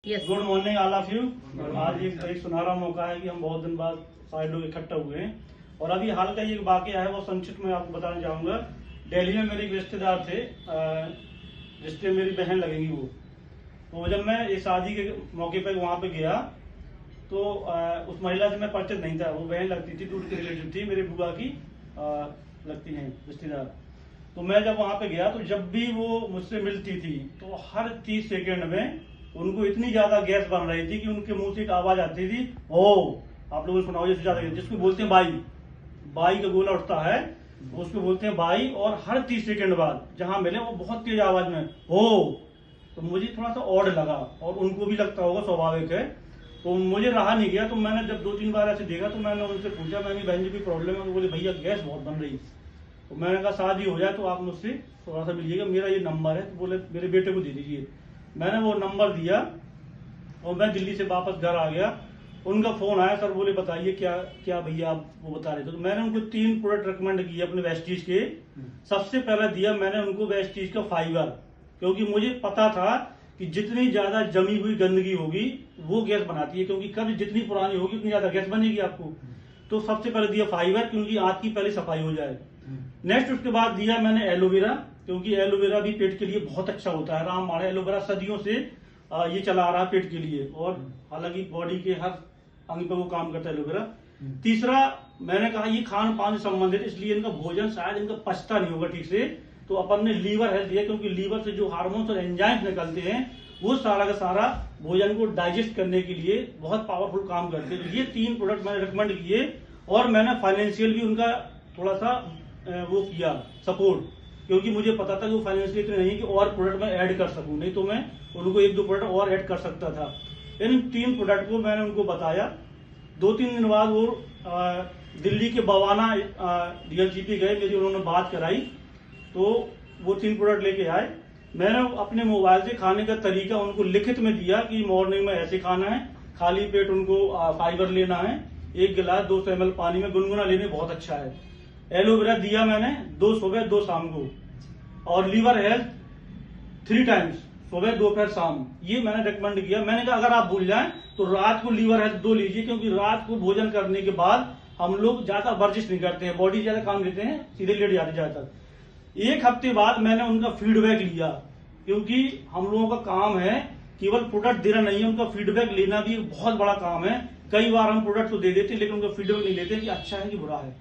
Good morning all of you. आज एक सुनहरा मौका है कि हम बहुत दिन बाद सारे लोग इकट्ठा हुए हैं और अभी हाल का ये वाकया है वो संक्षिप्त में आपको बताना चाहूंगा। दिल्ली में मेरे एक रिश्तेदार थे, रिश्ते मेरी बहन लगेंगी वो। तो जब मैं इस शादी के मौके पर वहां पे गया तो उस महिला से मैं परिचित नहीं था, वो बहन लगती थी, दूर की रिलेटिव थी, मेरी बुआ की लगती हैं रिश्तेदार। तो मैं जब वहां पे गया तो जब भी वो मुझसे मिलती थी तो हर 30 सेकेंड में उनको इतनी ज्यादा गैस बन रही थी कि उनके मुंह से एक आवाज आती थी, ओ आप लोगों ने सुना होगा ज्यादा, जिसको बोलते हैं बाई, बाई का गोला उठता है उसको बोलते हैं बाई। और हर 30 सेकेंड बाद जहां मिले वो बहुत तेज आवाज में हो। तो मुझे थोड़ा सा ऑड लगा और उनको भी लगता होगा, स्वाभाविक है। तो मुझे रहा नहीं गया। तो मैंने जब 2-3 बार ऐसे देखा तो मैंने उनसे पूछा, मैंने बहन जी की प्रॉब्लम है? तो बोले भैया गैस बहुत बन रही। तो मैंने कहा शादी हो जाए तो आप मुझसे थोड़ा सा मिलिएगा, मेरा ये नंबर है। तो बोले मेरे बेटे को दे दीजिए। मैंने वो नंबर दिया और मैं दिल्ली से वापस घर आ गया। उनका फोन आया, सर बोले बताइए क्या क्या भैया आप वो बता रहे थे। तो मैंने उनको 3 प्रोडक्ट रिकमेंड किए अपने वेस्टीज के। सबसे पहले दिया मैंने उनको वेस्टीज का फाइबर, क्योंकि मुझे पता था कि जितनी ज्यादा जमी हुई गंदगी होगी वो गैस बनाती है, क्योंकि कब्ज जितनी पुरानी होगी उतनी ज्यादा गैस बनेगी आपको। तो सबसे पहले दिया फाइबर, क्योंकि आंत की पहले सफाई हो जाए। नेक्स्ट उसके बाद दिया मैंने एलोवेरा, क्योंकि एलोवेरा भी पेट के लिए बहुत अच्छा होता है। राम मारे एलोवेरा सदियों से ये चला आ रहा है पेट के लिए, और हालांकि बॉडी के हर अंग पे वो काम करता है एलोवेरा। तीसरा मैंने कहा ये खान पान से संबंधित, इसलिए इनका भोजन शायद इनका पचता नहीं होगा ठीक से। तो अपन ने लीवर हेल्थ दिया, क्योंकि लीवर से जो हार्मोन्स और एंजाइम्स निकलते हैं वो सारा का सारा भोजन को डाइजेस्ट करने के लिए बहुत पावरफुल काम करते हैं। ये 3 प्रोडक्ट मैंने रिकमेंड किए और मैंने फाइनेंशियल भी उनका थोड़ा सा वो किया सपोर्ट, क्योंकि मुझे पता था कि वो फाइनेंशियली इतने नहीं कि और प्रोडक्ट मैं ऐड कर सकूं, नहीं तो मैं उनको 1-2 प्रोडक्ट और ऐड कर सकता था। इन 3 प्रोडक्ट को मैंने उनको बताया। 2-3 दिन बाद वो दिल्ली के बवाना डीएलसीपी गए, मेरी उन्होंने बात कराई। तो वो 3 प्रोडक्ट लेके आए। मैंने अपने मोबाइल से खाने का तरीका उनको लिखित में दिया कि मॉर्निंग में ऐसे खाना है, खाली पेट उनको फाइबर लेना है, 1 गिलास 200 ml पानी में गुनगुना लेने बहुत अच्छा है। एलोवेरा दिया मैंने 2 सुबह 2 शाम को, और लीवर हेल्थ 3 टाइम्स सुबह दोपहर शाम, ये मैंने रिकमेंड किया। मैंने कहा अगर आप भूल जाएं तो रात को लीवर हेल्थ 2 लीजिए, क्योंकि रात को भोजन करने के बाद हम लोग ज्यादा वर्जिश नहीं करते हैं, बॉडी ज्यादा काम देते हैं, सीधे लेट जाते ज्यादातर। 1 हफ्ते बाद मैंने उनका फीडबैक लिया, क्योंकि हम लोगों का काम है केवल प्रोडक्ट देना नहीं है, उनका फीडबैक लेना भी एक बहुत बड़ा काम है। कई बार हम प्रोडक्ट तो दे देते हैं लेकिन उनका फीडबैक नहीं लेते कि अच्छा है कि बुरा है।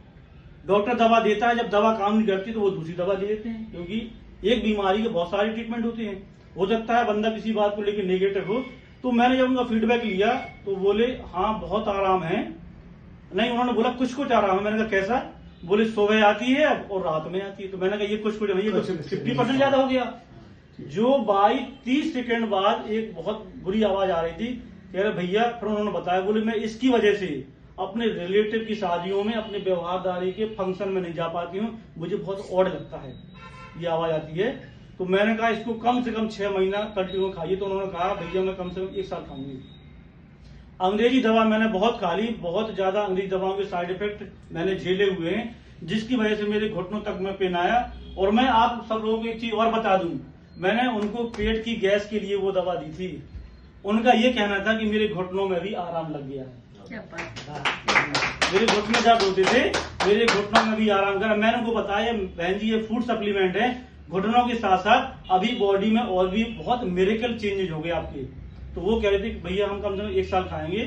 डॉक्टर दवा देता है, जब दवा काम नहीं करती तो वो दूसरी दवा दे देते हैं, क्योंकि एक बीमारी के बहुत सारे ट्रीटमेंट होते हैं। हो सकता है बंदा किसी बात को लेकर नेगेटिव हो। तो मैंने जब उनका फीडबैक लिया तो बोले हाँ बहुत आराम है। नहीं, उन्होंने बोला कुछ कुछ आराम है। मैंने कहा कैसा? बोले सुबह आती है और रात में आती है। तो मैंने कहा ये कुछ कुछ नहीं, ये तो 50% ज्यादा हो गया। जो बाई 30 सेकेंड बाद एक बहुत बुरी आवाज आ रही थी, कह रहे भैया, फिर उन्होंने बताया, बोले मैं इसकी वजह से अपने रिलेटिव की शादियों में, अपने व्यवहारदारी के फंक्शन में नहीं जा पाती हूँ, मुझे बहुत ऑड लगता है ये आवाज आती है। तो मैंने कहा इसको कम से कम 6 महीना कंटिन्यू खाइए। तो उन्होंने कहा भैया मैं कम से कम 1 साल खाऊंगी। अंग्रेजी दवा मैंने बहुत खा ली, बहुत ज्यादा अंग्रेजी दवाओं के साइड इफेक्ट मैंने झेले हुए हैं, जिसकी वजह से मेरे घुटनों तक में पेन आया। और मैं आप सब लोगों को एक चीज और बता दूं, मैंने उनको पेट की गैस के लिए वो दवा दी थी। उनका ये कहना था कि मेरे घुटनों में भी आराम लग गया है। मेरे घुटने दर्द होते थे, मेरे घुटनों में भी आराम करा। मैंने उनको बताया बहन जी ये फूड सप्लीमेंट है, घुटनों के साथ साथ अभी बॉडी में और भी बहुत मिरेकल चेंजेस हो गए आपके। तो वो कह रहे थे कि भैया हम कम से कम 1 साल खाएंगे।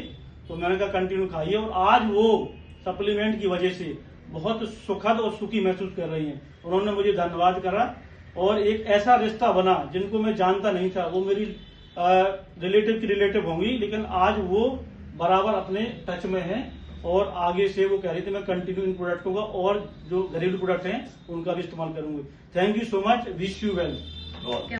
तो मैंने कहा कंटिन्यू खाइए, और आज वो सप्लीमेंट की वजह से बहुत सुखद और सुखी महसूस कर रही हैं। उन्होंने मुझे धन्यवाद करा और एक ऐसा रिश्ता बना जिनको मैं जानता नहीं था, वो मेरी रिलेटिव की रिलेटिव होंगी, लेकिन आज वो बराबर अपने टच में है। और आगे से वो कह रही थी मैं कंटिन्यू इन प्रोडक्टों का और जो घरेलू प्रोडक्ट हैं उनका भी इस्तेमाल करूंगी। Thank you so much, wish you well.